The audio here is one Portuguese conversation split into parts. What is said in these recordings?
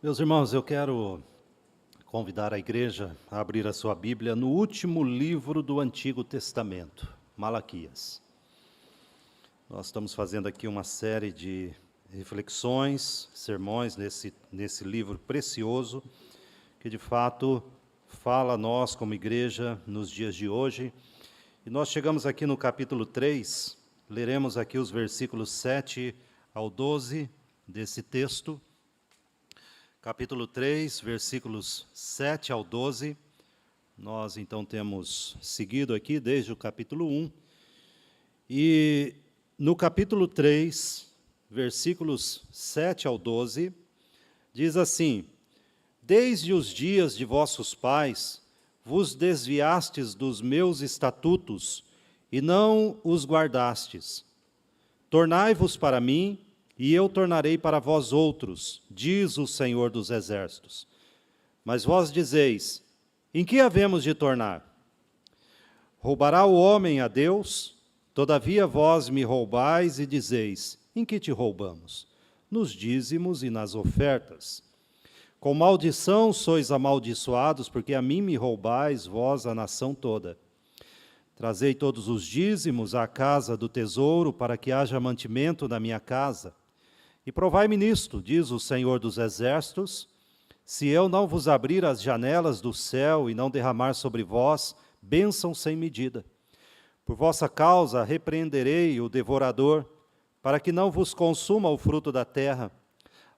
Meus irmãos, eu quero convidar a igreja a abrir a sua Bíblia no último livro do Antigo Testamento, Malaquias. Nós estamos fazendo aqui uma série de reflexões, sermões nesse livro precioso, que de fato fala a nós como igreja nos dias de hoje. E nós chegamos aqui no capítulo 3, leremos aqui os versículos 7 ao 12 desse texto. Capítulo 3, versículos 7 ao 12, nós então temos seguido aqui desde o capítulo 1, e no capítulo 3, versículos 7 ao 12, diz assim: Desde os dias de vossos pais, vos desviastes dos meus estatutos, e não os guardastes. Tornai-vos para mim, e eu tornarei para vós outros, diz o Senhor dos Exércitos. Mas vós dizeis: em que havemos de tornar? Roubará o homem a Deus? Todavia vós me roubais e dizeis: em que te roubamos? Nos dízimos e nas ofertas. Com maldição sois amaldiçoados, porque a mim me roubais, vós, a nação toda. Trazei todos os dízimos à casa do tesouro, para que haja mantimento na minha casa. E provai-me nisto, diz o Senhor dos Exércitos, se eu não vos abrir as janelas do céu e não derramar sobre vós bênção sem medida. Por vossa causa repreenderei o devorador, para que não vos consuma o fruto da terra.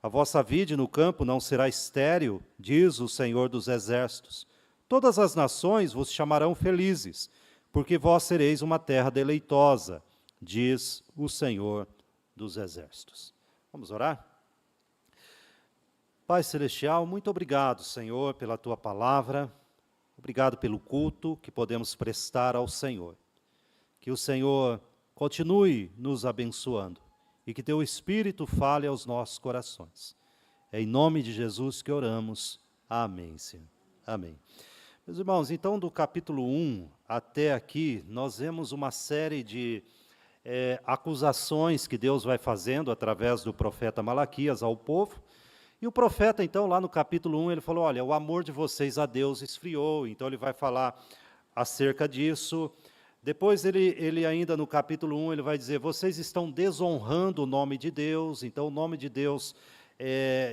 A vossa vide no campo não será estéril, diz o Senhor dos Exércitos. Todas as nações vos chamarão felizes, porque vós sereis uma terra deleitosa, diz o Senhor dos Exércitos. Vamos orar? Pai Celestial, muito obrigado, Senhor, pela Tua palavra. Obrigado pelo culto que podemos prestar ao Senhor. Que o Senhor continue nos abençoando e que Teu Espírito fale aos nossos corações. É em nome de Jesus que oramos. Amém, Senhor. Amém. Meus irmãos, então do capítulo 1 até aqui, nós vemos uma série de acusações que Deus vai fazendo através do profeta Malaquias ao povo. E o profeta, então, lá no capítulo 1, ele falou: olha, o amor de vocês a Deus esfriou. Então ele vai falar acerca disso. Depois ele ainda no capítulo 1, ele vai dizer: vocês estão desonrando o nome de Deus. Então o nome de Deus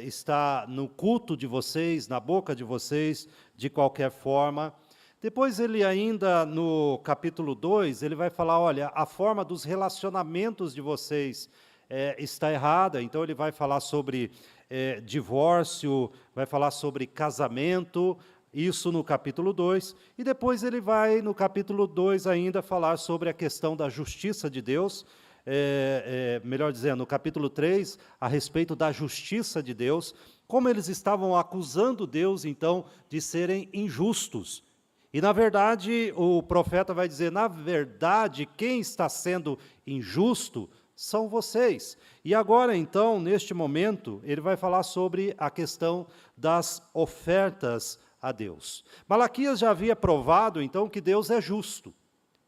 está no culto de vocês, na boca de vocês, de qualquer forma. Depois ele ainda, no capítulo 2, ele vai falar: olha, a forma dos relacionamentos de vocês está errada. Então ele vai falar sobre divórcio, vai falar sobre casamento, isso no capítulo 2. E depois ele vai, no capítulo 2 ainda, falar sobre a questão da justiça de Deus, melhor dizendo, no capítulo 3, a respeito da justiça de Deus, como eles estavam acusando Deus, então, de serem injustos. E, na verdade, o profeta vai dizer: na verdade, quem está sendo injusto são vocês. E agora, então, neste momento, ele vai falar sobre a questão das ofertas a Deus. Malaquias já havia provado, então, que Deus é justo.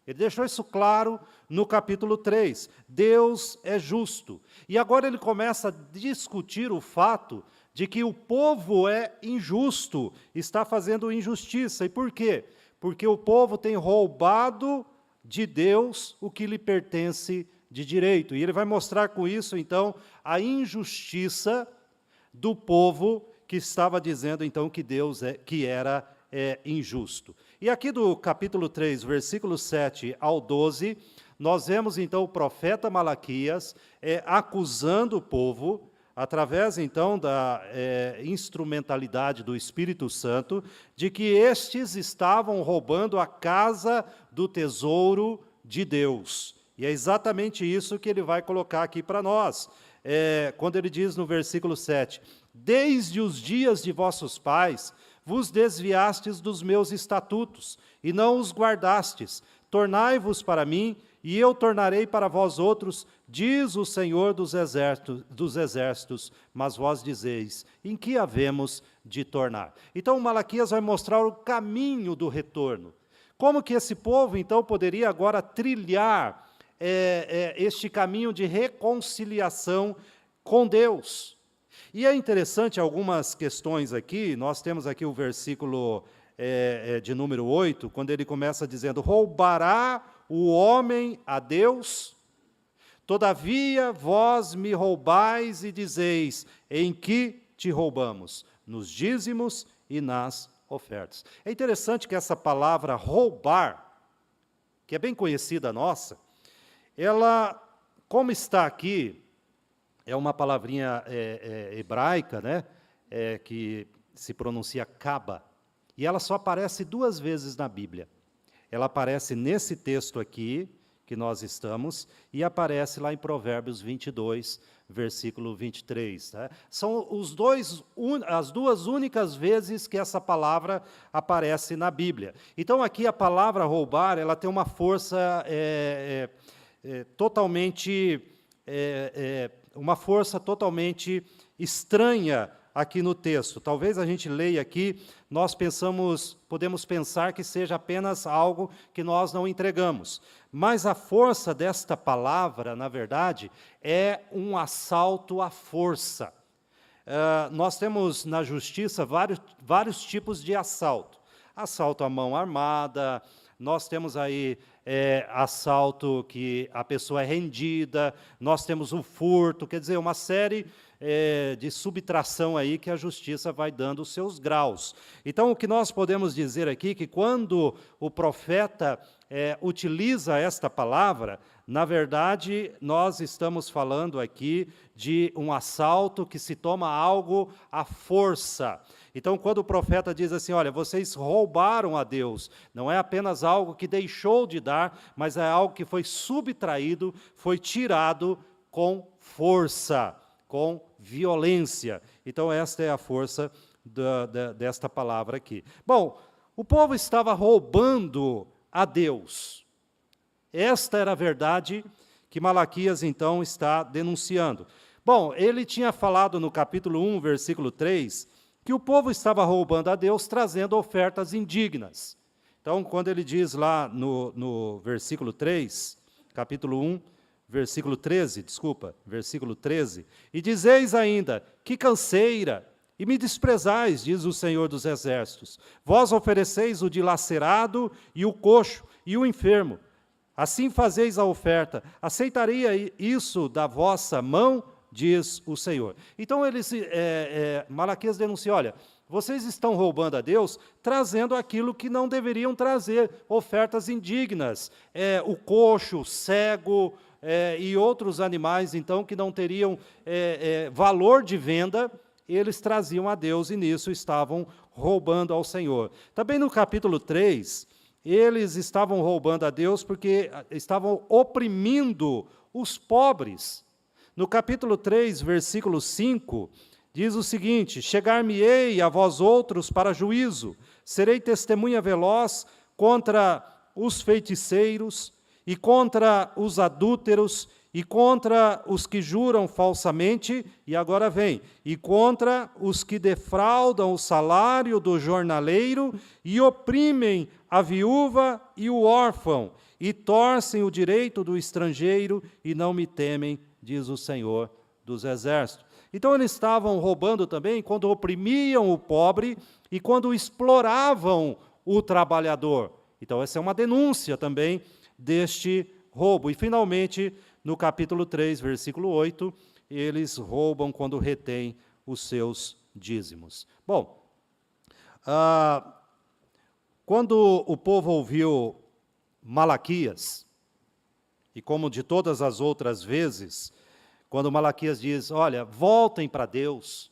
Ele deixou isso claro no capítulo 3. Deus é justo. E agora ele começa a discutir o fato de que o povo é injusto, está fazendo injustiça. E por quê? Porque o povo tem roubado de Deus o que lhe pertence de direito. E ele vai mostrar com isso, então, a injustiça do povo que estava dizendo, então, que Deus era injusto. E aqui do capítulo 3, versículos 7 ao 12, nós vemos, então, o profeta Malaquias acusando o povo, através, então, da instrumentalidade do Espírito Santo, de que estes estavam roubando a casa do tesouro de Deus. E é exatamente isso que ele vai colocar aqui para nós. Quando ele diz no versículo 7, desde os dias de vossos pais, vos desviastes dos meus estatutos, e não os guardastes. Tornai-vos para mim, e eu tornarei para vós outros, diz o Senhor dos Exércitos, mas vós dizeis: em que havemos de tornar? Então Malaquias vai mostrar o caminho do retorno. Como que esse povo, então, poderia agora trilhar este caminho de reconciliação com Deus? E é interessante algumas questões aqui, nós temos aqui o versículo de número 8, quando ele começa dizendo, roubará o homem a Deus? Todavia vós me roubais e dizeis, em que te roubamos? Nos dízimos e nas ofertas. É interessante que essa palavra roubar, que é bem conhecida nossa, ela, como está aqui, é uma palavrinha hebraica, né, que se pronuncia kaba, e ela só aparece 2 vezes na Bíblia. Ela aparece nesse texto aqui, que nós estamos, e aparece lá em Provérbios 22, versículo 23. Tá? São as 2 únicas vezes que essa palavra aparece na Bíblia. Então, aqui a palavra roubar, ela tem uma força totalmente estranha aqui no texto. Talvez a gente leia aqui, podemos pensar que seja apenas algo que nós não entregamos. Mas a força desta palavra, na verdade, é um assalto à força. Nós temos na justiça vários tipos de assalto. Assalto à mão armada, nós temos aí assalto que a pessoa é rendida, nós temos o furto, quer dizer, uma série de subtração aí que a justiça vai dando os seus graus. Então, o que nós podemos dizer aqui, que quando o profeta utiliza esta palavra, na verdade, nós estamos falando aqui de um assalto que se toma algo à força. Então, quando o profeta diz assim, olha, vocês roubaram a Deus, não é apenas algo que deixou de dar, mas é algo que foi subtraído, foi tirado com força, com violência. Então, esta é a força desta palavra aqui. Bom, o povo estava roubando a Deus. Esta era a verdade que Malaquias, então, está denunciando. Bom, ele tinha falado no capítulo 1, versículo 3, que o povo estava roubando a Deus, trazendo ofertas indignas. Então, quando ele diz lá no versículo 3, capítulo 1, versículo 13, e dizeis ainda, que canseira, e me desprezais, diz o Senhor dos Exércitos. Vós ofereceis o dilacerado e o coxo e o enfermo. Assim fazeis a oferta. Aceitaria isso da vossa mão, diz o Senhor. Então, Malaquias denuncia, olha, vocês estão roubando a Deus, trazendo aquilo que não deveriam trazer, ofertas indignas, o coxo, o cego, e outros animais, então, que não teriam valor de venda, eles traziam a Deus e nisso estavam roubando ao Senhor. Também no capítulo 3, eles estavam roubando a Deus porque estavam oprimindo os pobres. No capítulo 3, versículo 5, diz o seguinte, chegar-me-ei a vós outros para juízo, serei testemunha veloz contra os feiticeiros, e contra os adúlteros, e contra os que juram falsamente, e agora vem, e contra os que defraudam o salário do jornaleiro, e oprimem a viúva e o órfão, e torcem o direito do estrangeiro, e não me temem, diz o Senhor dos Exércitos. Então, eles estavam roubando também quando oprimiam o pobre, e quando exploravam o trabalhador. Então, essa é uma denúncia também deste roubo. E, finalmente, no capítulo 3, versículo 8, eles roubam quando retêm os seus dízimos. Bom, quando o povo ouviu Malaquias, e como de todas as outras vezes, quando Malaquias diz, olha, voltem para Deus,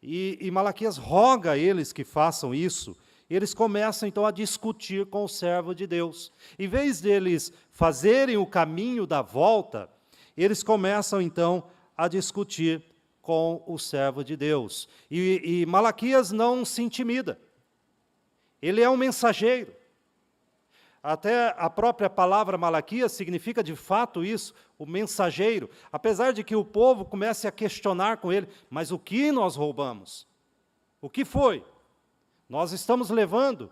e Malaquias roga a eles que façam isso, eles começam, então, a discutir com o servo de Deus. Em vez deles fazerem o caminho da volta, eles começam, então, a discutir com o servo de Deus. E Malaquias não se intimida. Ele é um mensageiro. Até a própria palavra Malaquias significa, de fato, isso, o mensageiro. Apesar de que o povo comece a questionar com ele, mas o que nós roubamos? O que foi? Nós estamos levando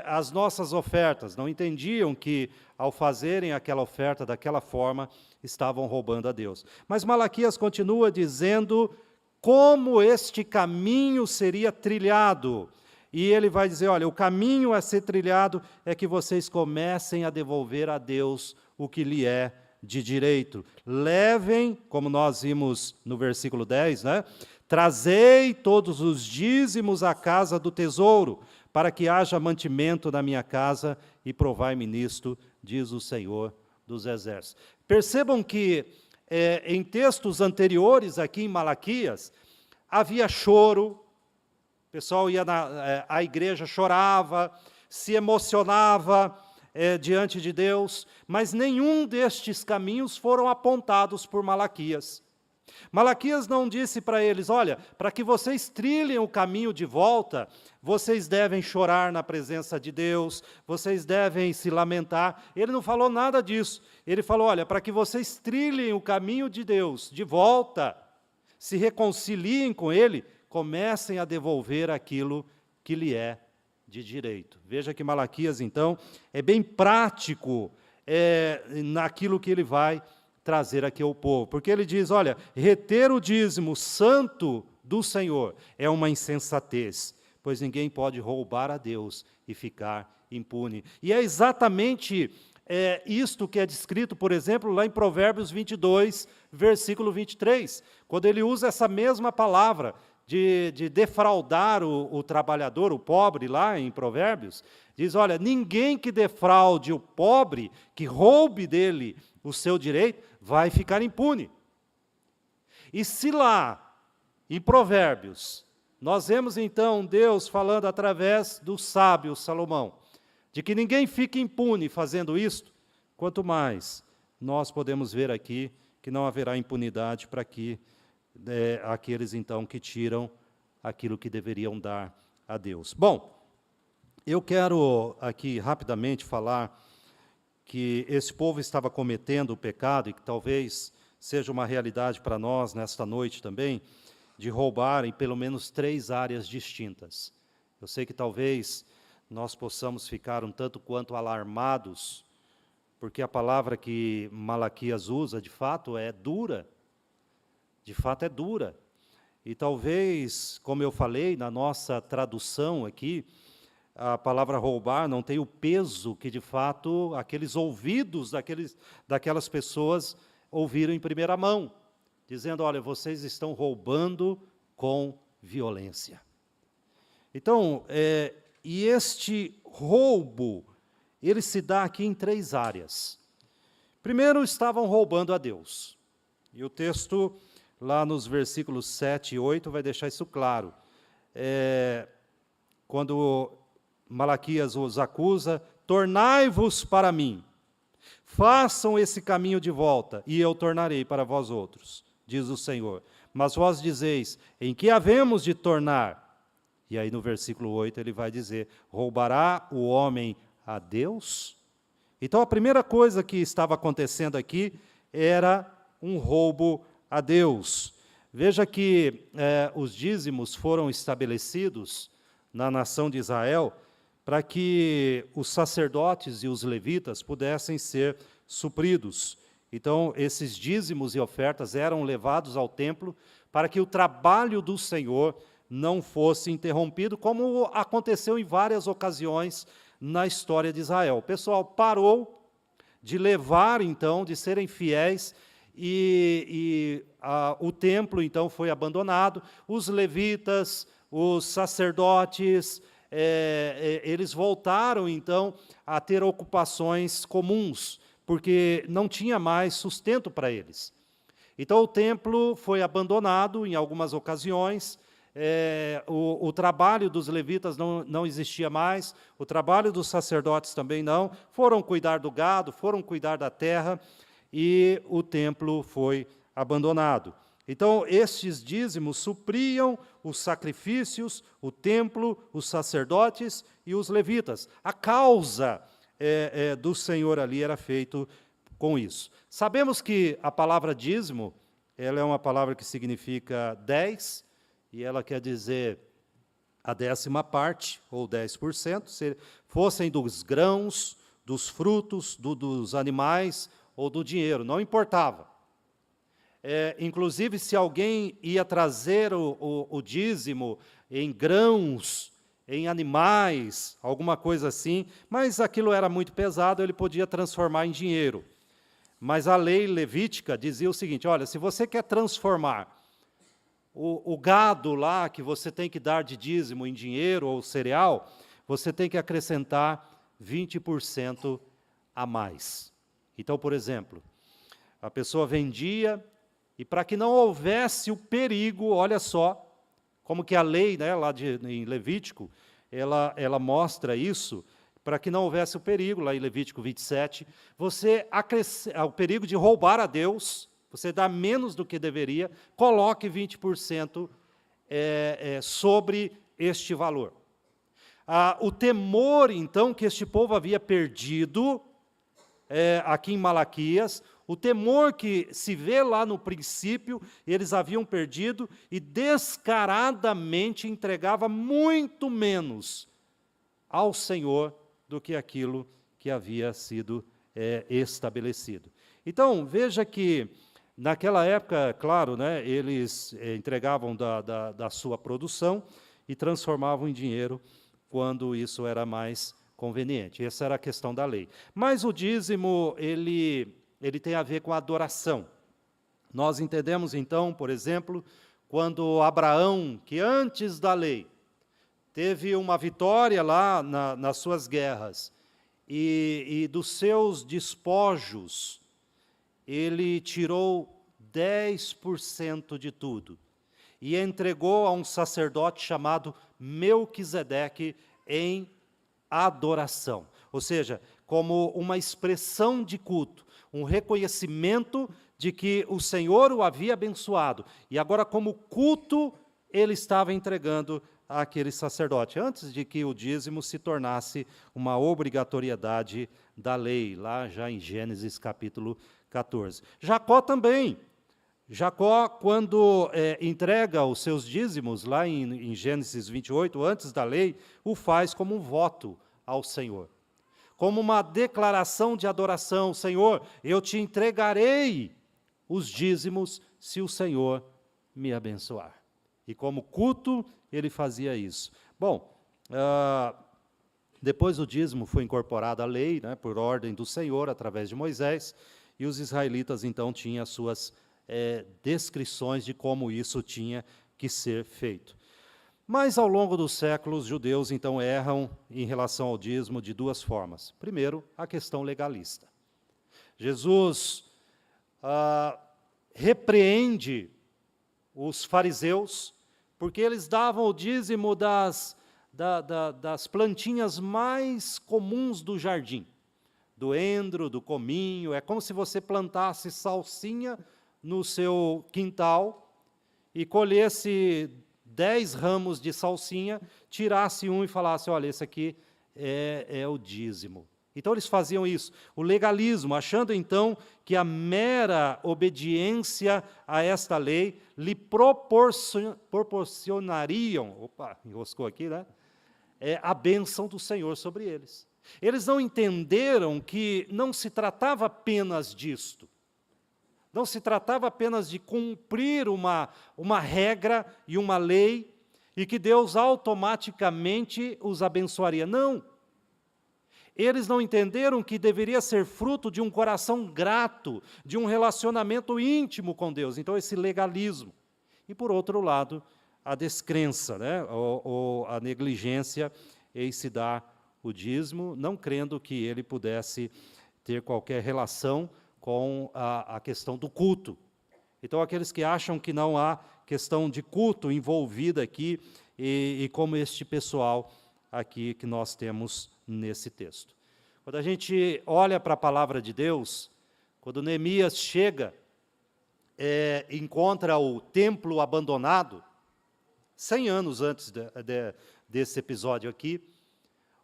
as nossas ofertas. Não entendiam que, ao fazerem aquela oferta daquela forma, estavam roubando a Deus. Mas Malaquias continua dizendo como este caminho seria trilhado. E ele vai dizer, olha, o caminho a ser trilhado é que vocês comecem a devolver a Deus o que lhe é de direito. Levem, como nós vimos no versículo 10, né? Trazei todos os dízimos à casa do tesouro, para que haja mantimento na minha casa, e provai-me nisto, diz o Senhor dos Exércitos. Percebam que em textos anteriores, aqui em Malaquias, havia choro, o pessoal ia à igreja, chorava, se emocionava diante de Deus, mas nenhum destes caminhos foram apontados por Malaquias. Malaquias não disse para eles, olha, para que vocês trilhem o caminho de volta, vocês devem chorar na presença de Deus, vocês devem se lamentar. Ele não falou nada disso. Ele falou, olha, para que vocês trilhem o caminho de Deus de volta, se reconciliem com Ele, comecem a devolver aquilo que lhe é de direito. Veja que Malaquias, então, é bem prático naquilo que ele vai trazer aqui ao povo. Porque ele diz, olha, reter o dízimo santo do Senhor é uma insensatez, pois ninguém pode roubar a Deus e ficar impune. E é exatamente isto que é descrito, por exemplo, lá em Provérbios 22, versículo 23, quando ele usa essa mesma palavra, de defraudar o trabalhador, o pobre, lá em Provérbios, diz, olha, ninguém que defraude o pobre, que roube dele o seu direito, vai ficar impune. E se lá, em Provérbios, nós vemos então Deus falando através do sábio Salomão, de que ninguém fique impune fazendo isto, quanto mais nós podemos ver aqui que não haverá impunidade para que aqueles, então, que tiram aquilo que deveriam dar a Deus. Bom, eu quero aqui rapidamente falar que esse povo estava cometendo o pecado, e que talvez seja uma realidade para nós nesta noite também, de roubar em pelo menos 3 áreas distintas. Eu sei que talvez nós possamos ficar um tanto quanto alarmados, porque a palavra que Malaquias usa, de fato, é dura. De fato é dura. E talvez, como eu falei, na nossa tradução aqui, a palavra roubar não tem o peso que, de fato, aqueles ouvidos daquelas pessoas ouviram em primeira mão, dizendo, olha, vocês estão roubando com violência. Então, e este roubo, ele se dá aqui em 3 áreas. Primeiro, estavam roubando a Deus. E o texto, lá nos versículos 7 e 8, vai deixar isso claro. Quando Malaquias os acusa, tornai-vos para mim, façam esse caminho de volta, e eu tornarei para vós outros, diz o Senhor. Mas vós dizeis, em que havemos de tornar? E aí no versículo 8 ele vai dizer, roubará o homem a Deus? Então a primeira coisa que estava acontecendo aqui era um roubo a Deus. Veja que os dízimos foram estabelecidos na nação de Israel para que os sacerdotes e os levitas pudessem ser supridos. Então, esses dízimos e ofertas eram levados ao templo para que o trabalho do Senhor não fosse interrompido, como aconteceu em várias ocasiões na história de Israel. O pessoal parou de levar, então, de serem fiéis, e o templo, então, foi abandonado. Os levitas, os sacerdotes, eles voltaram, então, a ter ocupações comuns, porque não tinha mais sustento para eles. Então, o templo foi abandonado em algumas ocasiões, o trabalho dos levitas não existia mais, o trabalho dos sacerdotes também não, foram cuidar do gado, foram cuidar da terra, e o templo foi abandonado. Então, estes dízimos supriam os sacrifícios, o templo, os sacerdotes e os levitas. A causa do Senhor ali era feito com isso. Sabemos que a palavra dízimo, ela é uma palavra que significa 10, e ela quer dizer a 10ª parte, ou 10%, se fossem dos grãos, dos frutos, dos animais, ou do dinheiro, não importava. Inclusive, se alguém ia trazer o dízimo em grãos, em animais, alguma coisa assim, mas aquilo era muito pesado, ele podia transformar em dinheiro. Mas a lei levítica dizia o seguinte, olha, se você quer transformar o gado lá que você tem que dar de dízimo em dinheiro ou cereal, você tem que acrescentar 20% a mais. Então, por exemplo, a pessoa vendia, e para que não houvesse o perigo, olha só, como que a lei, né, lá em Levítico, ela mostra isso, para que não houvesse o perigo, lá em Levítico 27, o perigo de roubar a Deus, você dá menos do que deveria, coloque 20% sobre este valor. O temor, então, que este povo havia perdido, aqui em Malaquias, o temor que se vê lá no princípio, eles haviam perdido e descaradamente entregava muito menos ao Senhor do que aquilo que havia sido estabelecido. Então, veja que, naquela época, claro, né, eles entregavam da sua produção e transformavam em dinheiro quando isso era mais conveniente. Essa era a questão da lei. Mas o dízimo, ele tem a ver com a adoração. Nós entendemos, então, por exemplo, quando Abraão, que antes da lei, teve uma vitória lá nas suas guerras, e dos seus despojos, ele tirou 10% de tudo, e entregou a um sacerdote chamado Melquisedeque em adoração, ou seja, como uma expressão de culto, um reconhecimento de que o Senhor o havia abençoado, e agora como culto ele estava entregando àquele sacerdote, antes de que o dízimo se tornasse uma obrigatoriedade da lei, lá já em Gênesis capítulo 14. Jacó também. Jacó, quando entrega os seus dízimos, lá em Gênesis 28, antes da lei, o faz como um voto ao Senhor. Como uma declaração de adoração, Senhor, eu te entregarei os dízimos se o Senhor me abençoar. E como culto, ele fazia isso. Bom, depois o dízimo foi incorporado à lei, né, por ordem do Senhor, através de Moisés, e os israelitas, então, tinham as suas descrições de como isso tinha que ser feito. Mas, ao longo dos séculos, os judeus, então, erram em relação ao dízimo de duas formas. Primeiro, a questão legalista. Jesus repreende os fariseus, porque eles davam o dízimo das plantinhas mais comuns do jardim, do endro, do cominho. É como se você plantasse salsinha no seu quintal e colhesse 10 ramos de salsinha, tirasse um e falasse, olha, esse aqui é o dízimo. Então eles faziam isso, o legalismo, achando então que a mera obediência a esta lei lhe proporcionariam, enroscou aqui, né? A bênção do Senhor sobre eles. Eles não entenderam que não se tratava apenas disto. Não se tratava apenas de cumprir uma regra e uma lei, e que Deus automaticamente os abençoaria. Não. Eles não entenderam que deveria ser fruto de um coração grato, de um relacionamento íntimo com Deus. Então, esse legalismo. E, por outro lado, a descrença, né? ou a negligência em se dar o dízimo, não crendo que ele pudesse ter qualquer relação com a questão do culto. Então, aqueles que acham que não há questão de culto envolvida aqui, e como este pessoal aqui que nós temos nesse texto. Quando a gente olha para a palavra de Deus, quando Neemias chega, encontra o templo abandonado, 100 anos antes desse episódio aqui,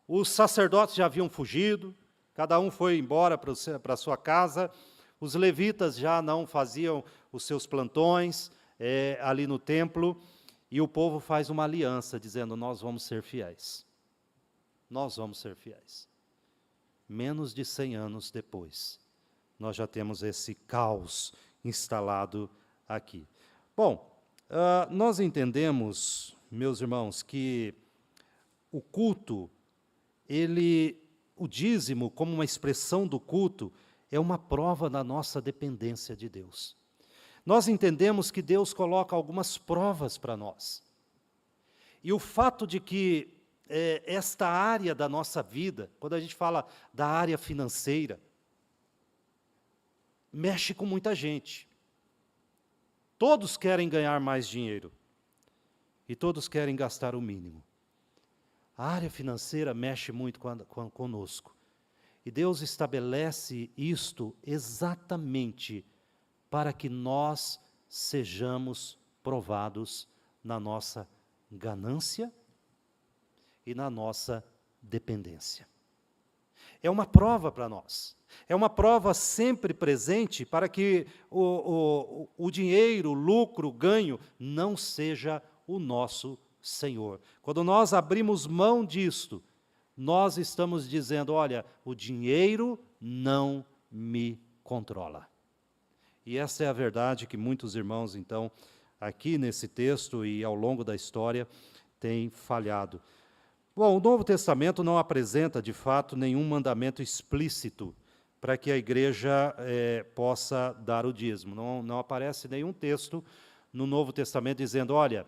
os sacerdotes já haviam fugido, cada um foi embora para a sua casa, os levitas já não faziam os seus plantões ali no templo, e o povo faz uma aliança, dizendo, nós vamos ser fiéis. Nós vamos ser fiéis. Menos de 100 anos depois, nós já temos esse caos instalado aqui. Bom, nós entendemos, meus irmãos, que o culto, o dízimo, como uma expressão do culto, é uma prova da nossa dependência de Deus. Nós entendemos que Deus coloca algumas provas para nós. E o fato de que esta área da nossa vida, quando a gente fala da área financeira, mexe com muita gente. Todos querem ganhar mais dinheiro. E todos querem gastar o mínimo. A área financeira mexe muito conosco. E Deus estabelece isto exatamente para que nós sejamos provados na nossa ganância e na nossa dependência. É uma prova para nós. É uma prova sempre presente para que o dinheiro, o lucro, o ganho não seja o nosso Senhor. Quando nós abrimos mão disto, nós estamos dizendo, olha, o dinheiro não me controla. E essa é a verdade que muitos irmãos, então, aqui nesse texto e ao longo da história, têm falhado. Bom, o Novo Testamento não apresenta, de fato, nenhum mandamento explícito para que a igreja possa dar o dízimo. Não aparece nenhum texto no Novo Testamento dizendo, olha,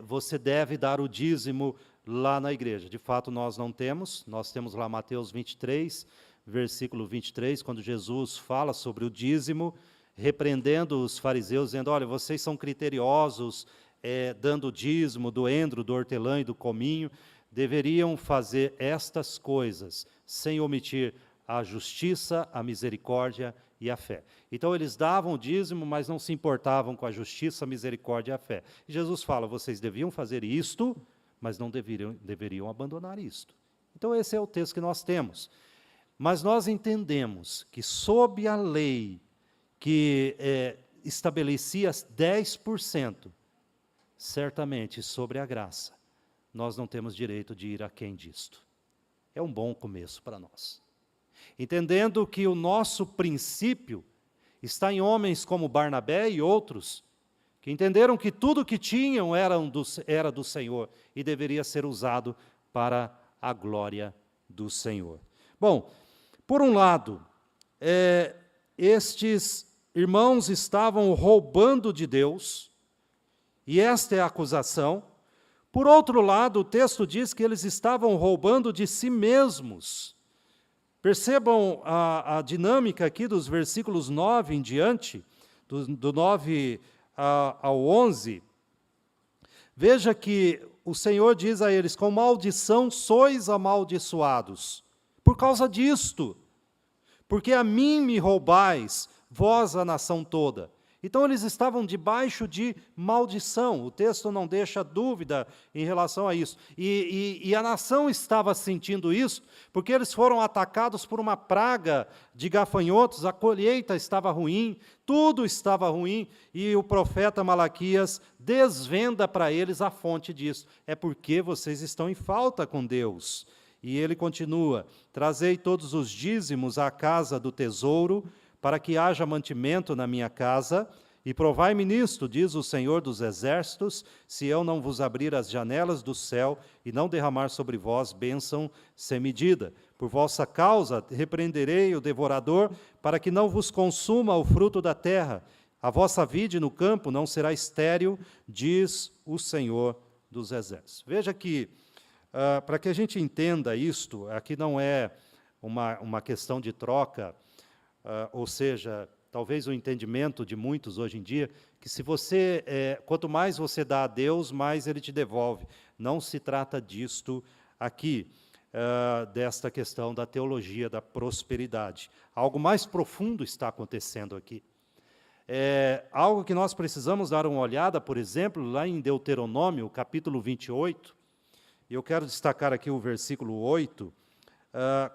você deve dar o dízimo lá na igreja. De fato, nós não temos. Nós temos lá Mateus 23, versículo 23, quando Jesus fala sobre o dízimo, repreendendo os fariseus, dizendo, olha, vocês são criteriosos, dando o dízimo do endro, do hortelã e do cominho, deveriam fazer estas coisas, sem omitir a justiça, a misericórdia e a fé. Então, eles davam o dízimo, mas não se importavam com a justiça, a misericórdia e a fé. E Jesus fala, vocês deviam fazer isto, mas não deveriam abandonar isto. Então, esse é o texto que nós temos. Mas nós entendemos que, sob a lei que estabelecia 10%, certamente, sobre a graça, nós não temos direito de ir aquém disto. É um bom começo para nós. Entendendo que o nosso princípio está em homens como Barnabé e outros, que entenderam que tudo o que tinham era do Senhor e deveria ser usado para a glória do Senhor. Bom, por um lado, estes irmãos estavam roubando de Deus, e esta é a acusação. Por outro lado, o texto diz que eles estavam roubando de si mesmos. Percebam a dinâmica aqui dos versículos 9 em diante, do 9 ao 11. Veja que o Senhor diz a eles, com maldição sois amaldiçoados, por causa disto, porque a mim me roubais, vós a nação toda. Então, eles estavam debaixo de maldição. O texto não deixa dúvida em relação a isso. E a nação estava sentindo isso, porque eles foram atacados por uma praga de gafanhotos, a colheita estava ruim, tudo estava ruim, e o profeta Malaquias desvenda para eles a fonte disso. É porque vocês estão em falta com Deus. E ele continua, trazei todos os dízimos à casa do tesouro, para que haja mantimento na minha casa, e provai-me nisto, diz o Senhor dos Exércitos, se eu não vos abrir as janelas do céu e não derramar sobre vós bênção sem medida. Por vossa causa repreenderei o devorador, para que não vos consuma o fruto da terra. A vossa vide no campo não será estéril, diz o Senhor dos Exércitos. Veja que, para que a gente entenda isto, aqui não é uma questão de troca, ou seja, talvez o entendimento de muitos hoje em dia, que se você, quanto mais você dá a Deus, mais Ele te devolve. Não se trata disto aqui, desta questão da teologia da prosperidade. Algo mais profundo está acontecendo aqui. Algo que nós precisamos dar uma olhada, por exemplo, lá em Deuteronômio, capítulo 28, e eu quero destacar aqui o versículo 8,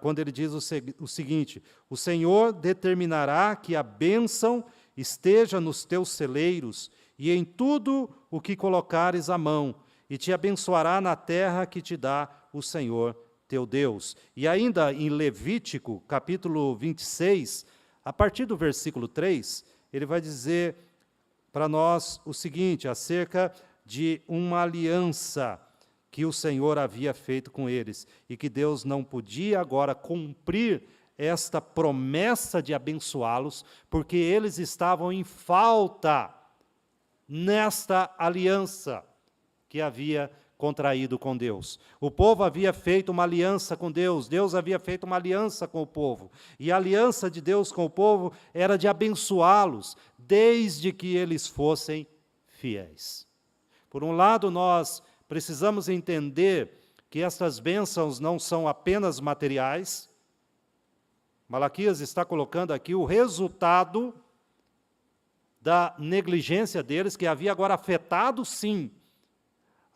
quando ele diz o seguinte, o Senhor determinará que a bênção esteja nos teus celeiros e em tudo o que colocares a mão, e te abençoará na terra que te dá o Senhor teu Deus. E ainda em Levítico, capítulo 26, a partir do versículo 3, ele vai dizer para nós o seguinte, acerca de uma aliança que o Senhor havia feito com eles, e que Deus não podia agora cumprir esta promessa de abençoá-los, porque eles estavam em falta nesta aliança que havia contraído com Deus. O povo havia feito uma aliança com Deus, Deus havia feito uma aliança com o povo, e a aliança de Deus com o povo era de abençoá-los, desde que eles fossem fiéis. Por um lado, nós precisamos entender que estas bênçãos não são apenas materiais. Malaquias está colocando aqui o resultado da negligência deles, que havia agora afetado, sim,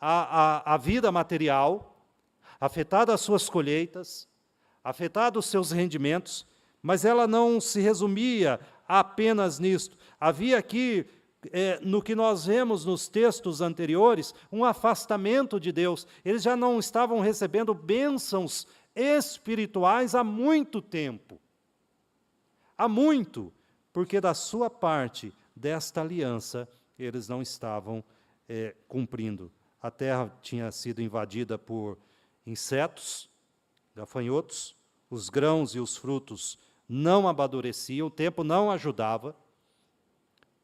a vida material, afetado as suas colheitas, afetado os seus rendimentos, mas ela não se resumia apenas nisto. Havia aqui, no que nós vemos nos textos anteriores, um afastamento de Deus. Eles já não estavam recebendo bênçãos espirituais há muito tempo. Há muito, porque da sua parte, desta aliança, eles não estavam cumprindo. A terra tinha sido invadida por insetos, gafanhotos, os grãos e os frutos não amadureciam, o tempo não ajudava,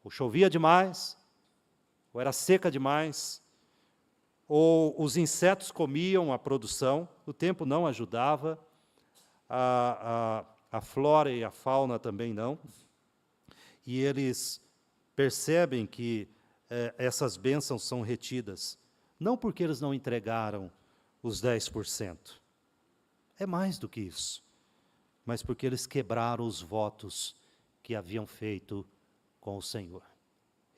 ou chovia demais, ou era seca demais, ou os insetos comiam a produção, o tempo não ajudava, a flora e a fauna também não, e eles percebem que essas bênçãos são retidas, não porque eles não entregaram os 10%, é mais do que isso, mas porque eles quebraram os votos que haviam feito com o Senhor.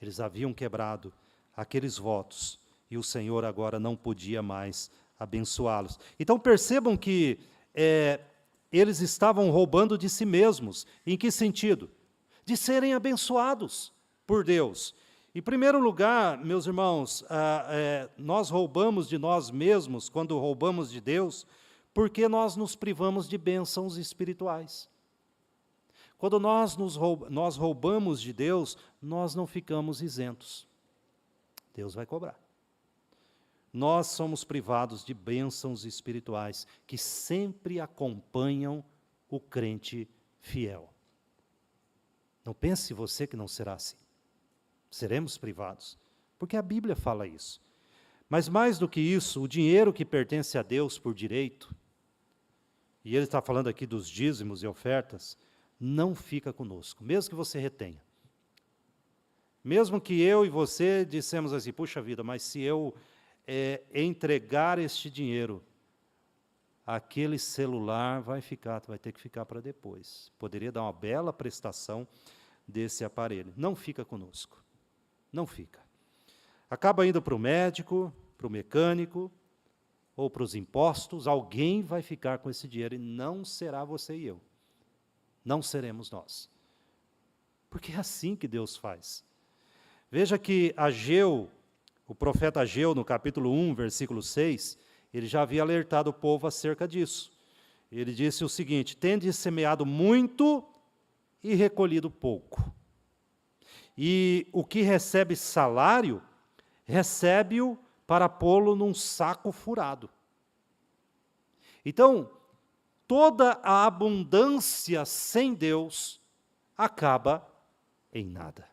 Eles haviam quebrado aqueles votos, e o Senhor agora não podia mais abençoá-los. Então percebam que eles estavam roubando de si mesmos. Em que sentido? De serem abençoados por Deus. Em primeiro lugar, meus irmãos, nós roubamos de nós mesmos, quando roubamos de Deus, porque nós nos privamos de bênçãos espirituais. Quando nós roubamos de Deus, nós não ficamos isentos. Deus vai cobrar. Nós somos privados de bênçãos espirituais que sempre acompanham o crente fiel. Não pense você que não será assim. Seremos privados, porque a Bíblia fala isso. Mas mais do que isso, o dinheiro que pertence a Deus por direito, e ele está falando aqui dos dízimos e ofertas, não fica conosco, mesmo que você retenha. Mesmo que eu e você dissemos assim, puxa vida, mas se eu entregar este dinheiro, aquele celular vai ter que ficar para depois. Poderia dar uma bela prestação desse aparelho. Não fica conosco. Não fica. Acaba indo para o médico, para o mecânico, ou para os impostos, alguém vai ficar com esse dinheiro, e não será você e eu. Não seremos nós. Porque é assim que Deus faz. Veja que Ageu, o profeta Ageu, no capítulo 1, versículo 6, ele já havia alertado o povo acerca disso. Ele disse o seguinte, tendes semeado muito e recolhido pouco. E o que recebe salário, recebe-o para pô-lo num saco furado. Então, toda a abundância sem Deus acaba em nada.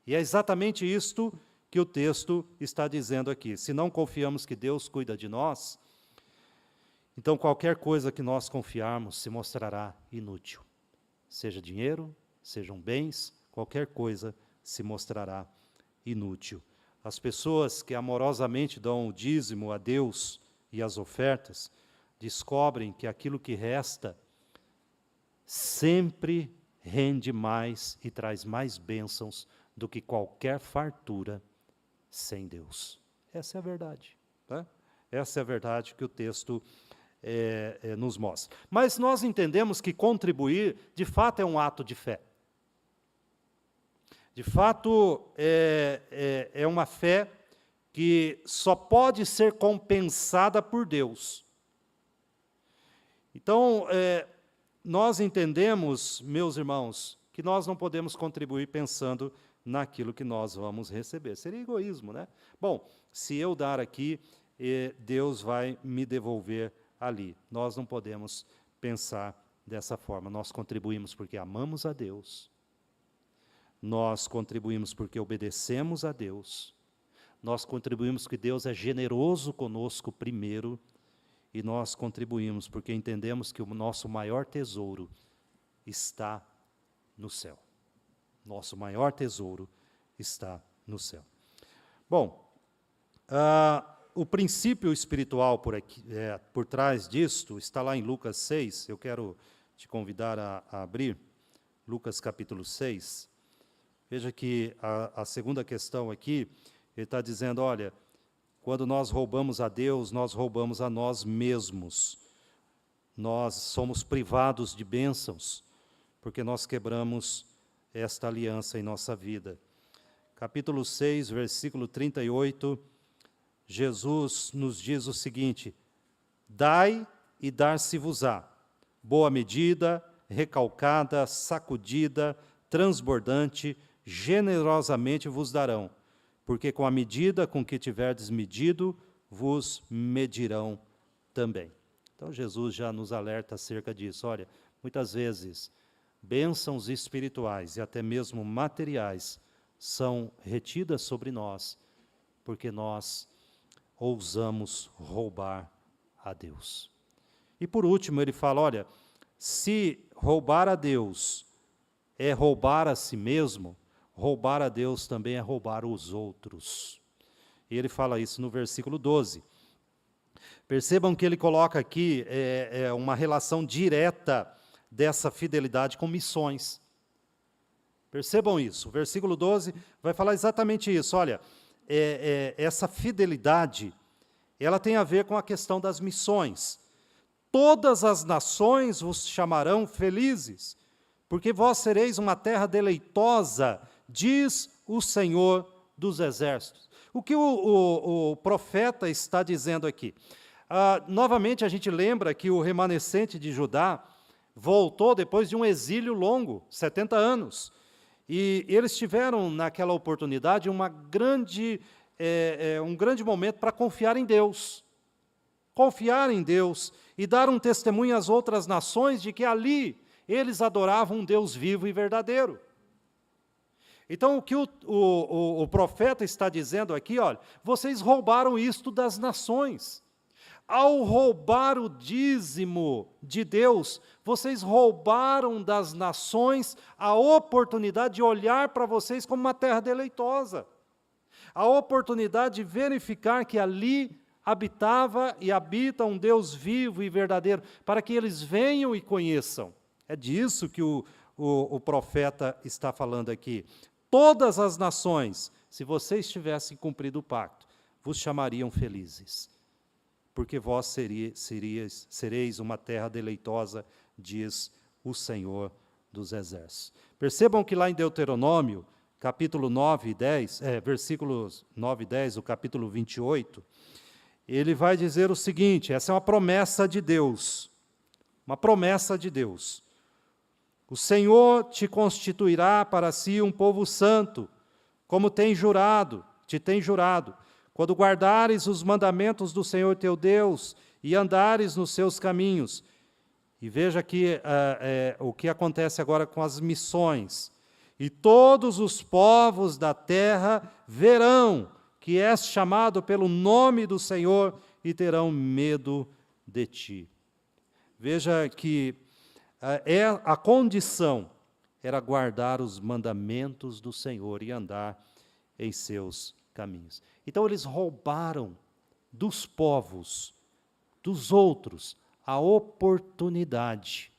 E é exatamente isto que o texto está dizendo aqui. Se não confiamos que Deus cuida de nós, então qualquer coisa que nós confiarmos se mostrará inútil. Seja dinheiro, sejam bens, qualquer coisa se mostrará inútil. As pessoas que amorosamente dão o dízimo a Deus e as ofertas, descobrem que aquilo que resta sempre rende mais e traz mais bênçãos do que qualquer fartura sem Deus. Essa é a verdade. Tá? Essa é a verdade que o texto nos mostra. Mas nós entendemos que contribuir, de fato, é um ato de fé. De fato, é uma fé que só pode ser compensada por Deus. Então, nós entendemos, meus irmãos, que nós não podemos contribuir pensando naquilo que nós vamos receber. Seria egoísmo, né? Bom, se eu dar aqui, Deus vai me devolver ali. Nós não podemos pensar dessa forma. Nós contribuímos porque amamos a Deus. Nós contribuímos porque obedecemos a Deus. Nós contribuímos porque Deus é generoso conosco primeiro. E nós contribuímos porque entendemos que o nosso maior tesouro está no céu. Nosso maior tesouro está no céu. Bom, o princípio espiritual por trás disto está lá em Lucas 6. Eu quero te convidar a abrir Lucas capítulo 6. Veja que a segunda questão aqui, ele está dizendo, olha, quando nós roubamos a Deus, nós roubamos a nós mesmos. Nós somos privados de bênçãos, porque nós quebramos esta aliança em nossa vida. Capítulo 6, versículo 38, Jesus nos diz o seguinte: dai e dar-se-vos-á, boa medida, recalcada, sacudida, transbordante, generosamente vos darão, porque com a medida com que tiverdes medido, vos medirão também. Então Jesus já nos alerta acerca disso. Olha, muitas vezes, bênçãos espirituais e até mesmo materiais são retidas sobre nós, porque nós ousamos roubar a Deus. E por último ele fala, olha, se roubar a Deus é roubar a si mesmo, roubar a Deus também é roubar os outros. E ele fala isso no versículo 12. Percebam que ele coloca aqui uma relação direta dessa fidelidade com missões. Percebam isso. O versículo 12 vai falar exatamente isso. Olha, essa fidelidade, ela tem a ver com a questão das missões. Todas as nações vos chamarão felizes, porque vós sereis uma terra deleitosa, diz o Senhor dos Exércitos. O que o profeta está dizendo aqui? Novamente a gente lembra que o remanescente de Judá voltou depois de um exílio longo, 70 anos. E eles tiveram naquela oportunidade um grande momento para confiar em Deus. Confiar em Deus e dar um testemunho às outras nações de que ali eles adoravam um Deus vivo e verdadeiro. Então, o que o profeta está dizendo aqui, olha, vocês roubaram isto das nações. Ao roubar o dízimo de Deus, vocês roubaram das nações a oportunidade de olhar para vocês como uma terra deleitosa. A oportunidade de verificar que ali habitava e habita um Deus vivo e verdadeiro, para que eles venham e conheçam. É disso que o profeta está falando aqui. Todas as nações, se vocês tivessem cumprido o pacto, vos chamariam felizes, porque vós sereis uma terra deleitosa, diz o Senhor dos Exércitos. Percebam que lá em Deuteronômio, capítulo 9 e 10, versículos 9 e 10, o capítulo 28, ele vai dizer o seguinte, essa é uma promessa de Deus, uma promessa de Deus. O Senhor te constituirá para si um povo santo, como te tem jurado, quando guardares os mandamentos do Senhor teu Deus e andares nos seus caminhos. E veja aqui o que acontece agora com as missões. E todos os povos da terra verão que és chamado pelo nome do Senhor e terão medo de ti. Veja que a condição era guardar os mandamentos do Senhor e andar em seus caminhos. Então eles roubaram dos povos, dos outros, a oportunidade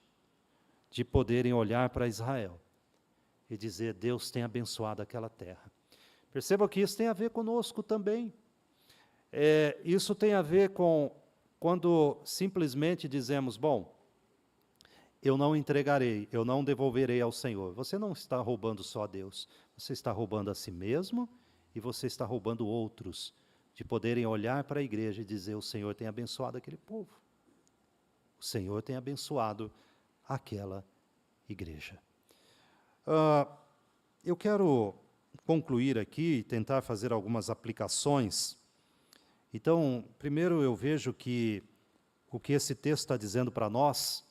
de poderem olhar para Israel e dizer, Deus tem abençoado aquela terra. Perceba que isso tem a ver conosco também. Isso tem a ver com quando simplesmente dizemos, bom, eu não entregarei, eu não devolverei ao Senhor. Você não está roubando só a Deus, você está roubando a si mesmo e você está roubando outros, de poderem olhar para a igreja e dizer, o Senhor tem abençoado aquele povo. O Senhor tem abençoado aquela igreja. Eu quero concluir aqui e tentar fazer algumas aplicações. Então, primeiro eu vejo que o que esse texto está dizendo para nós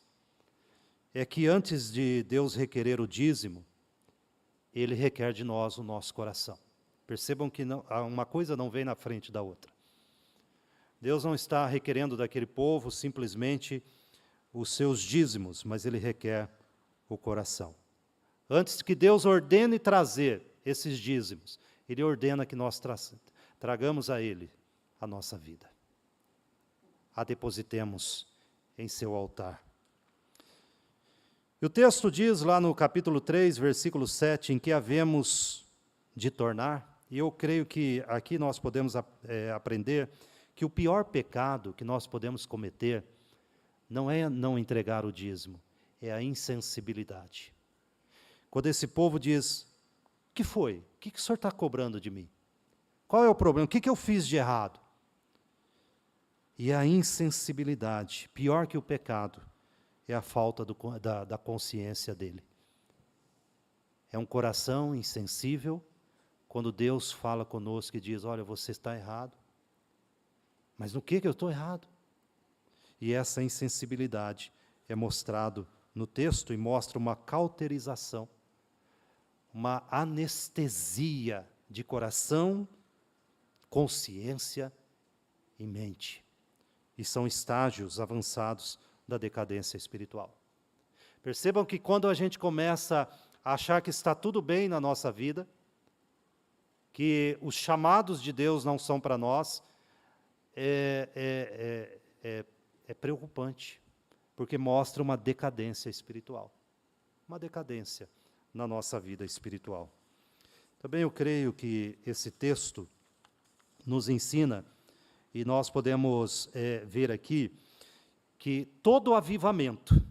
é que antes de Deus requerer o dízimo, Ele requer de nós o nosso coração. Percebam que uma coisa não vem na frente da outra. Deus não está requerendo daquele povo simplesmente os seus dízimos, mas Ele requer o coração. Antes que Deus ordene trazer esses dízimos, Ele ordena que nós tragamos a Ele a nossa vida. A depositemos em seu altar. E o texto diz lá no capítulo 3, versículo 7, em que havemos de tornar, e eu creio que aqui nós podemos aprender que o pior pecado que nós podemos cometer não é não entregar o dízimo, é a insensibilidade. Quando esse povo diz, o que foi? O que o senhor está cobrando de mim? Qual é o problema? O que eu fiz de errado? E a insensibilidade, pior que o pecado, é a falta da consciência dele. É um coração insensível, quando Deus fala conosco e diz, olha, você está errado. Mas no que eu estou errado? E essa insensibilidade é mostrado no texto e mostra uma cauterização, uma anestesia de coração, consciência e mente. E são estágios avançados da decadência espiritual. Percebam que quando a gente começa a achar que está tudo bem na nossa vida, que os chamados de Deus não são para nós, é preocupante, porque mostra uma decadência espiritual. Uma decadência na nossa vida espiritual. Também eu creio que esse texto nos ensina, e nós podemos ver aqui, que todo avivamento,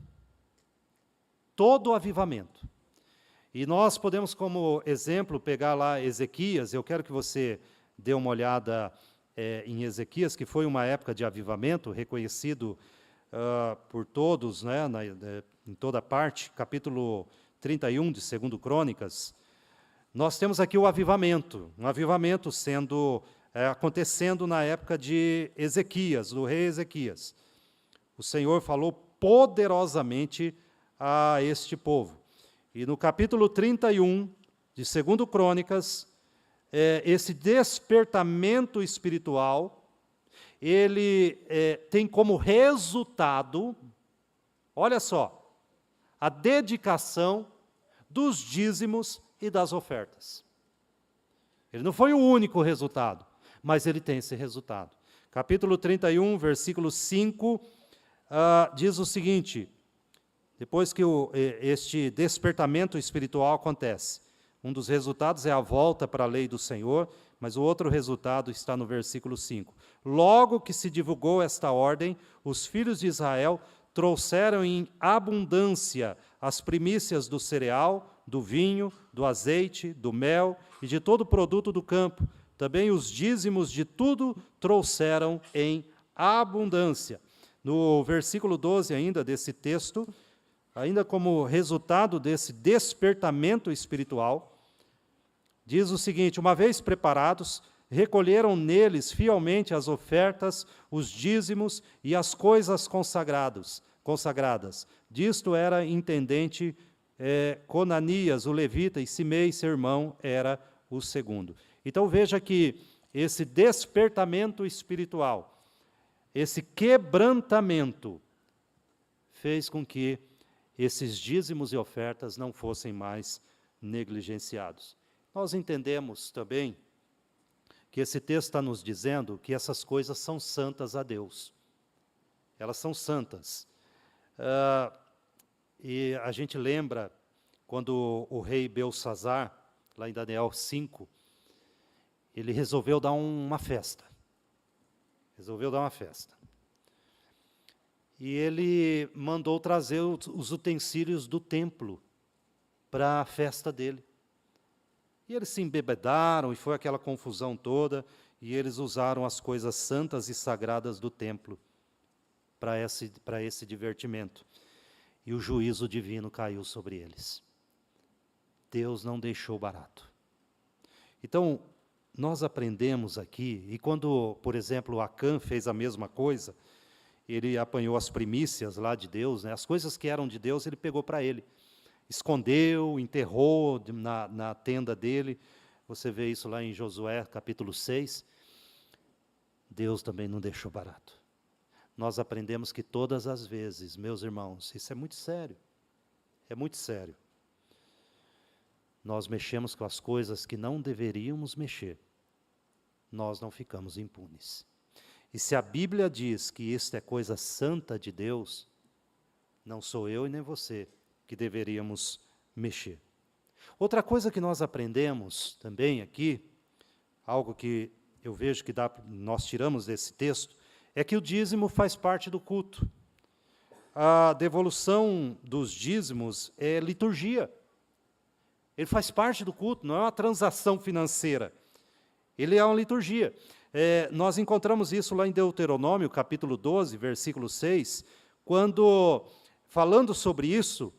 e nós podemos como exemplo pegar lá Ezequias, eu quero que você dê uma olhada em Ezequias, que foi uma época de avivamento, reconhecido por todos, né, em toda parte, capítulo 31 de 2 Crônicas, nós temos aqui o avivamento, um avivamento acontecendo na época de Ezequias, do rei Ezequias. O Senhor falou poderosamente a este povo. E no capítulo 31 de 2 Crônicas, esse despertamento espiritual, ele tem como resultado, olha só, a dedicação dos dízimos e das ofertas. Ele não foi o único resultado, mas ele tem esse resultado. Capítulo 31, versículo 5, diz o seguinte, depois que este despertamento espiritual acontece, um dos resultados é a volta para a lei do Senhor, mas o outro resultado está no versículo 5. Logo que se divulgou esta ordem, os filhos de Israel trouxeram em abundância as primícias do cereal, do vinho, do azeite, do mel e de todo o produto do campo. Também os dízimos de tudo trouxeram em abundância. No versículo 12 ainda desse texto, ainda como resultado desse despertamento espiritual, diz o seguinte, uma vez preparados, recolheram neles fielmente as ofertas, os dízimos e as coisas consagradas. Disto era intendente Conanias, o levita, e Simei, seu irmão, era o segundo. Então veja que esse despertamento espiritual, esse quebrantamento, fez com que esses dízimos e ofertas não fossem mais negligenciados. Nós entendemos também que esse texto está nos dizendo que essas coisas são santas a Deus. Elas são santas. E a gente lembra quando o rei Belsazar, lá em Daniel 5, ele resolveu dar uma festa. E ele mandou trazer os utensílios do templo para a festa dele. E eles se embebedaram, e foi aquela confusão toda, e eles usaram as coisas santas e sagradas do templo para esse divertimento. E o juízo divino caiu sobre eles. Deus não deixou barato. Então, nós aprendemos aqui, e quando, por exemplo, Acã fez a mesma coisa, ele apanhou as primícias lá de Deus, né, as coisas que eram de Deus, ele pegou para ele. Escondeu, enterrou na tenda dele. Você vê isso lá em Josué, capítulo 6. Deus também não deixou barato. Nós aprendemos que todas as vezes, meus irmãos, isso é muito sério. É muito sério. Nós mexemos com as coisas que não deveríamos mexer. Nós não ficamos impunes. E se a Bíblia diz que isto é coisa santa de Deus, não sou eu e nem você que deveríamos mexer. Outra coisa que nós aprendemos também aqui, algo que eu vejo que nós tiramos desse texto, é que o dízimo faz parte do culto. A devolução dos dízimos é liturgia. Ele faz parte do culto, não é uma transação financeira. Ele é uma liturgia. Nós encontramos isso lá em Deuteronômio, capítulo 12, versículo 6, quando, falando sobre isso,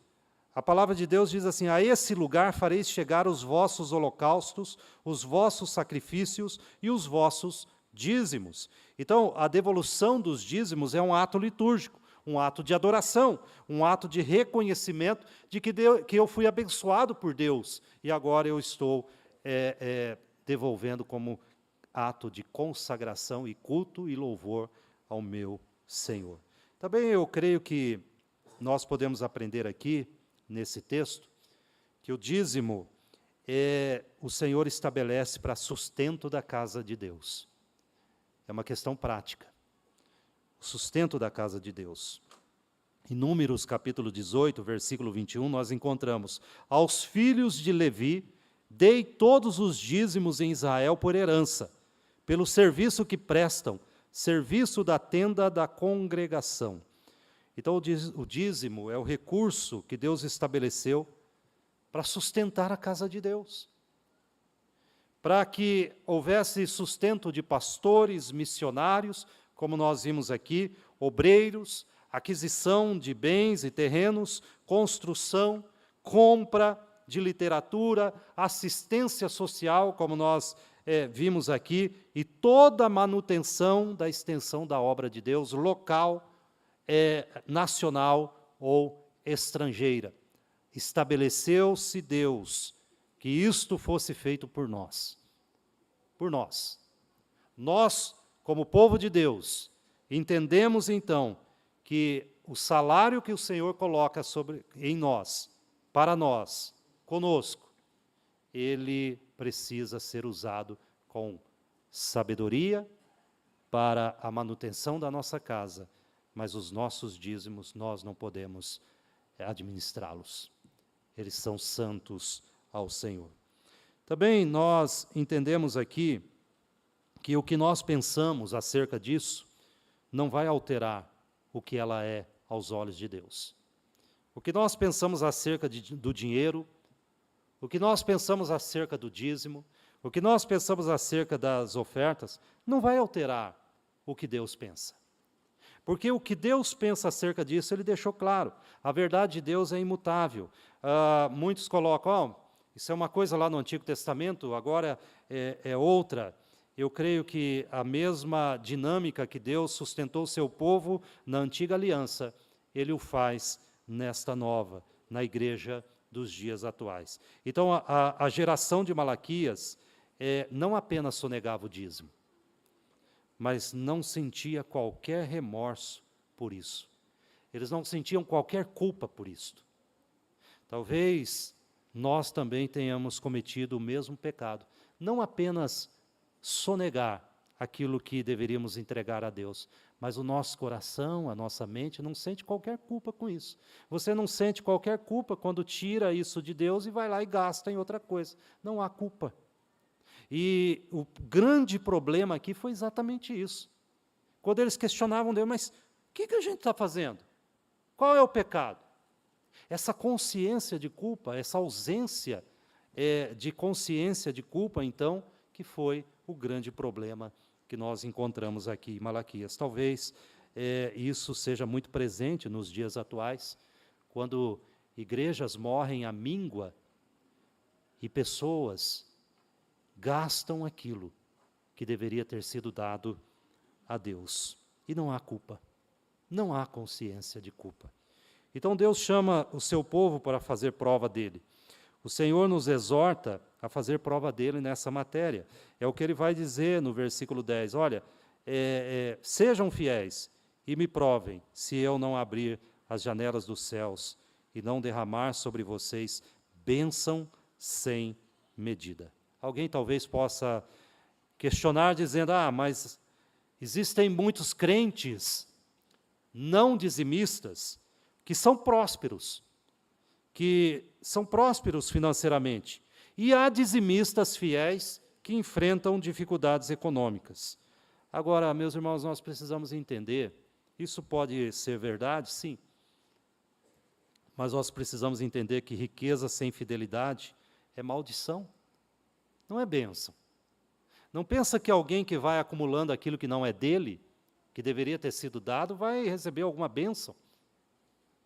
a palavra de Deus diz assim: a esse lugar fareis chegar os vossos holocaustos, os vossos sacrifícios e os vossos dízimos. Então, a devolução dos dízimos é um ato litúrgico, um ato de adoração, um ato de reconhecimento de que eu fui abençoado por Deus e agora eu estou devolvendo como ato de consagração e culto e louvor ao meu Senhor. Também eu creio que nós podemos aprender aqui, nesse texto, que o dízimo o Senhor estabelece para sustento da casa de Deus. É uma questão prática. O sustento da casa de Deus. Em Números, capítulo 18, versículo 21, nós encontramos: aos filhos de Levi, dei todos os dízimos em Israel por herança, pelo serviço que prestam, serviço da tenda da congregação. Então, o dízimo é o recurso que Deus estabeleceu para sustentar a casa de Deus. Para que houvesse sustento de pastores, missionários, como nós vimos aqui, obreiros, aquisição de bens e terrenos, construção, compra de literatura, assistência social, como nós vimos aqui, e toda a manutenção da extensão da obra de Deus, local, nacional ou estrangeira. Estabeleceu-se Deus que isto fosse feito por nós. Por nós. Nós, como povo de Deus, entendemos então que o salário que o Senhor coloca em nós, para nós, conosco, ele precisa ser usado com sabedoria para a manutenção da nossa casa, mas os nossos dízimos nós não podemos administrá-los. Eles são santos ao Senhor. Também nós entendemos aqui que o que nós pensamos acerca disso não vai alterar o que ela é aos olhos de Deus. O que nós pensamos acerca do dinheiro, o que nós pensamos acerca do dízimo, o que nós pensamos acerca das ofertas, não vai alterar o que Deus pensa. Porque o que Deus pensa acerca disso, Ele deixou claro. A verdade de Deus é imutável. Muitos colocam, isso é uma coisa lá no Antigo Testamento, agora é outra. Eu creio que a mesma dinâmica que Deus sustentou o seu povo na antiga aliança, Ele o faz nesta nova, na igreja dos dias atuais. Então, a geração de Malaquias não apenas sonegava o dízimo, mas não sentia qualquer remorso por isso. Eles não sentiam qualquer culpa por isto. Talvez nós também tenhamos cometido o mesmo pecado. Não apenas sonegar aquilo que deveríamos entregar a Deus, mas o nosso coração, a nossa mente não sente qualquer culpa com isso. Você não sente qualquer culpa quando tira isso de Deus e vai lá e gasta em outra coisa. Não há culpa. E o grande problema aqui foi exatamente isso. Quando eles questionavam Deus, mas o que a gente está fazendo? Qual é o pecado? Essa consciência de culpa, essa ausência de consciência de culpa, então, que foi o grande problema que nós encontramos aqui em Malaquias. Talvez isso seja muito presente nos dias atuais, quando igrejas morrem à míngua e pessoas gastam aquilo que deveria ter sido dado a Deus. E não há culpa, não há consciência de culpa. Então Deus chama o seu povo para fazer prova dele. O Senhor nos exorta a fazer prova dele nessa matéria. É o que ele vai dizer no versículo 10. Olha, sejam fiéis e me provem se eu não abrir as janelas dos céus e não derramar sobre vocês bênção sem medida. Alguém talvez possa questionar dizendo, mas existem muitos crentes não dizimistas que são prósperos financeiramente. E há dizimistas fiéis que enfrentam dificuldades econômicas. Agora, meus irmãos, nós precisamos entender, isso pode ser verdade, sim, mas nós precisamos entender que riqueza sem fidelidade é maldição, não é bênção. Não pensa que alguém que vai acumulando aquilo que não é dele, que deveria ter sido dado, vai receber alguma bênção.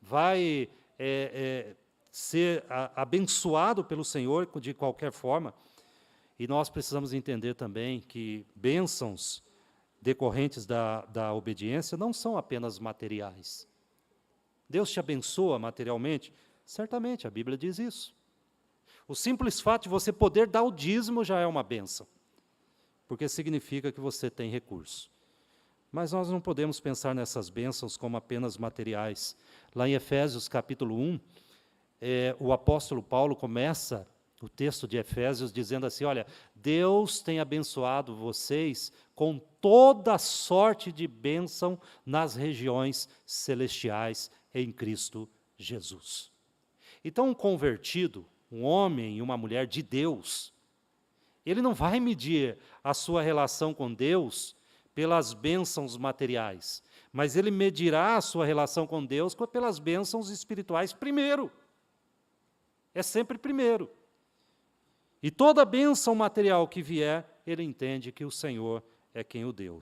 Vai ser abençoado pelo Senhor de qualquer forma. E nós precisamos entender também que bênçãos decorrentes da obediência não são apenas materiais. Deus te abençoa materialmente? Certamente, a Bíblia diz isso. O simples fato de você poder dar o dízimo já é uma bênção, porque significa que você tem recurso. Mas nós não podemos pensar nessas bênçãos como apenas materiais. Lá em Efésios capítulo 1, o apóstolo Paulo começa o texto de Efésios dizendo assim, olha, Deus tem abençoado vocês com toda sorte de bênção nas regiões celestiais em Cristo Jesus. Então, um convertido, um homem e uma mulher de Deus, ele não vai medir a sua relação com Deus pelas bênçãos materiais, mas ele medirá a sua relação com Deus pelas bênçãos espirituais primeiro. É sempre primeiro. E toda bênção material que vier, ele entende que o Senhor é quem o deu.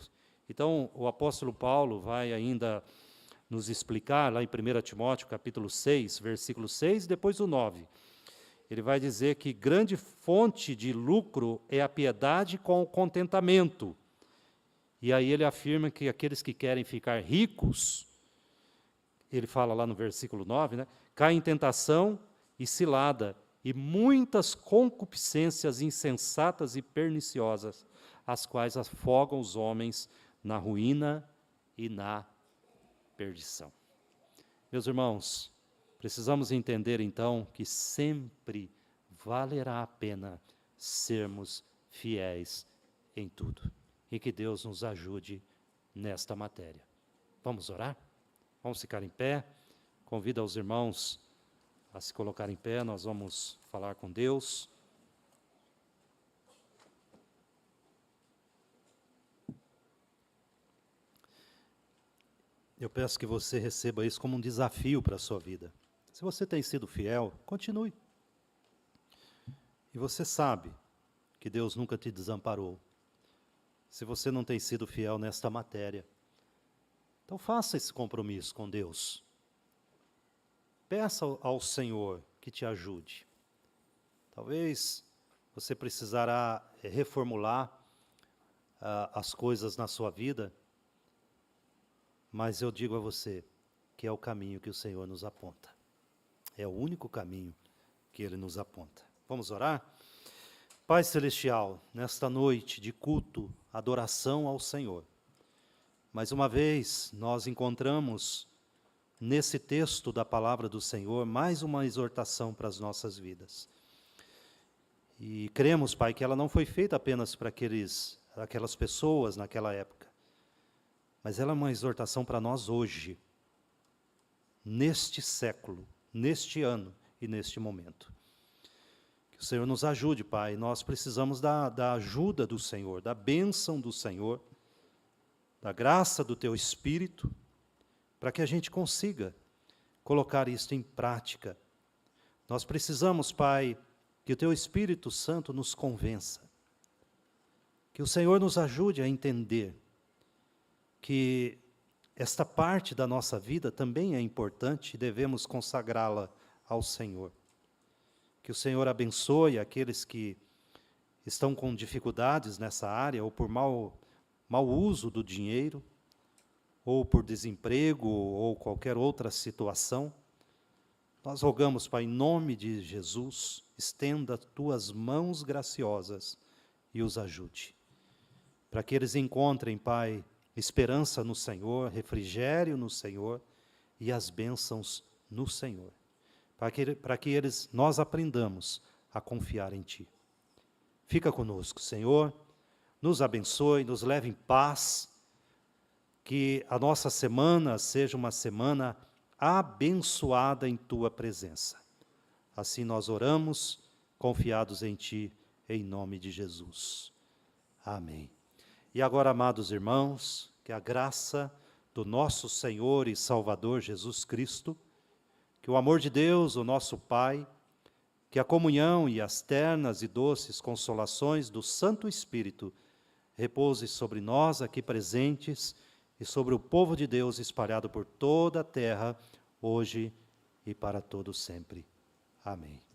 Então, o apóstolo Paulo vai ainda nos explicar, lá em 1 Timóteo, capítulo 6, versículo 6, depois o 9. Ele vai dizer que grande fonte de lucro é a piedade com o contentamento. E aí ele afirma que aqueles que querem ficar ricos, ele fala lá no versículo 9, caem em tentação e cilada, e muitas concupiscências insensatas e perniciosas, as quais afogam os homens na ruína e na perdição. Meus irmãos, precisamos entender então que sempre valerá a pena sermos fiéis em tudo. E que Deus nos ajude nesta matéria. Vamos orar? Vamos ficar em pé. Convido os irmãos a se colocar em pé, nós vamos falar com Deus. Eu peço que você receba isso como um desafio para a sua vida. Se você tem sido fiel, continue. E você sabe que Deus nunca te desamparou. Se você não tem sido fiel nesta matéria, então faça esse compromisso com Deus. Peça ao Senhor que te ajude. Talvez você precisará reformular as coisas na sua vida, mas eu digo a você que é o caminho que o Senhor nos aponta. É o único caminho que Ele nos aponta. Vamos orar? Pai Celestial, nesta noite de culto, adoração ao Senhor, mais uma vez nós encontramos nesse texto da palavra do Senhor mais uma exortação para as nossas vidas. E cremos, Pai, que ela não foi feita apenas para aquelas pessoas naquela época, mas ela é uma exortação para nós hoje, neste século, neste ano e neste momento. Que o Senhor nos ajude, Pai. Nós precisamos da ajuda do Senhor, da bênção do Senhor, da graça do Teu Espírito, para que a gente consiga colocar isto em prática. Nós precisamos, Pai, que o Teu Espírito Santo nos convença, que o Senhor nos ajude a entender que esta parte da nossa vida também é importante e devemos consagrá-la ao Senhor. Que o Senhor abençoe aqueles que estão com dificuldades nessa área, ou por mau uso do dinheiro, ou por desemprego, ou qualquer outra situação, nós rogamos, Pai, em nome de Jesus, estenda tuas mãos graciosas e os ajude, para que eles encontrem, Pai, esperança no Senhor, refrigério no Senhor e as bênçãos no Senhor, para que nós aprendamos a confiar em Ti. Fica conosco, Senhor, nos abençoe, nos leve em paz, que a nossa semana seja uma semana abençoada em Tua presença. Assim nós oramos, confiados em Ti, em nome de Jesus. Amém. E agora, amados irmãos, que a graça do nosso Senhor e Salvador Jesus Cristo, que o amor de Deus, o nosso Pai, que a comunhão e as ternas e doces consolações do Santo Espírito repouse sobre nós aqui presentes e sobre o povo de Deus espalhado por toda a terra, hoje e para todo sempre. Amém.